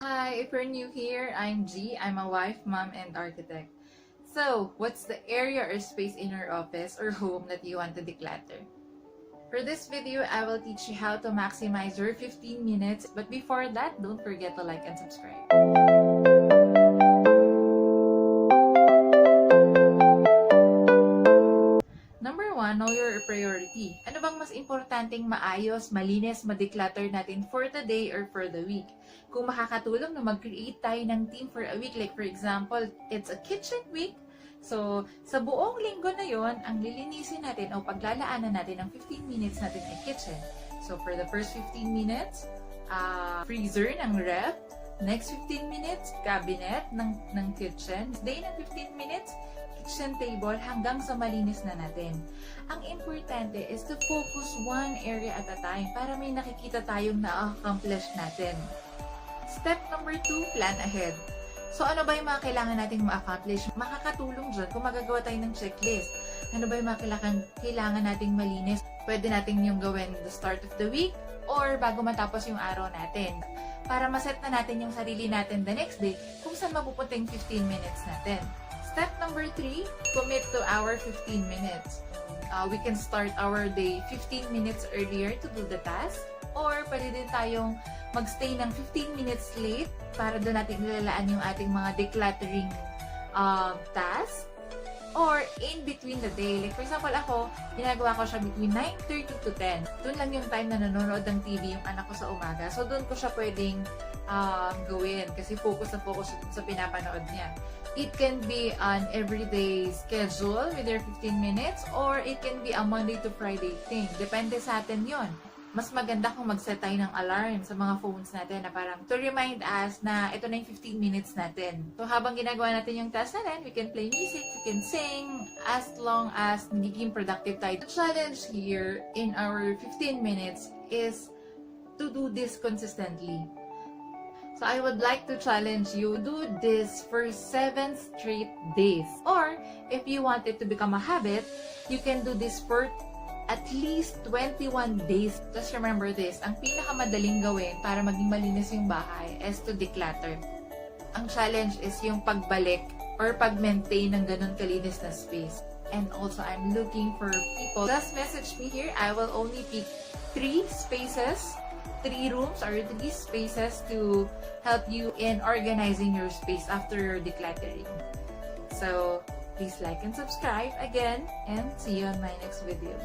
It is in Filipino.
Hi, if you're new here, I'm Ghie. I'm a wife, mom, and architect. So, what's the area or space in your office or home that you want to declutter? For this video, I will teach you how to maximize your 15 minutes. But before that, don't forget to like and subscribe. Number 1, know your priority. Ano bang mas importanteng maayos, malinis, ma-declutter natin for the day or for the week? Kung makakatulong na mag-create tayo ng theme for a week, like for example, it's a kitchen week. So, sa buong linggo na yon, ang lilinisin natin o paglalaanan natin ng 15 minutes natin ay kitchen. So, for the first 15 minutes, freezer ng ref. Next 15 minutes, cabinet ng kitchen. Day ng 15 minutes, kitchen table hanggang sa malinis na natin. Ang importante is to focus one area at a time para may nakikita tayong na-accomplish natin. Step number 2, plan ahead. So ano ba yung mga kailangan nating ma-accomplish? Makakatulong dyan kung magagawa tayo ng checklist. Ano ba yung mga kailangan nating malinis? Pwede natin yung gawin the start of the week or bago matapos yung araw natin. Para maset na natin yung sarili natin the next day kung saan mapupunta yung 15 minutes natin. Step number 3, commit to our 15 minutes. We can start our day 15 minutes earlier to do the task. Or pwede din tayong magstay ng 15 minutes late para doon natin nilalaan yung ating mga decluttering tasks. Or in between the day. Like for example, ako, ginagawa ko siya between 9:30 to 10. Doon lang yung time na nanonood ng TV yung anak ko sa umaga. So doon ko siya pwedeng gawin kasi focus na focus sa pinapanood niya. It can be an everyday schedule with your 15 minutes or it can be a Monday to Friday thing. Depende sa atin yon. Mas maganda kung mag-set tayo ng alarm sa mga phones natin na parang to remind us na ito na yung 15 minutes natin. So habang ginagawa natin yung task natin, we can play music, we can sing, as long as nagiging productive tayo. The challenge here in our 15 minutes is to do this consistently. So I would like to challenge you, do this for 7 straight days. Or, if you want it to become a habit, you can do this for at least 21 days. Just remember this, ang pinakamadaling gawin para maging malinis yung bahay is to declutter. Ang challenge is yung pagbalik or pag-maintain ng ganun kalinis na space. And also, I'm looking for people. Just message me here. I will only pick 3 spaces, 3 rooms or 3 spaces to help you in organizing your space after your decluttering. So, please like and subscribe again and see you on my next video.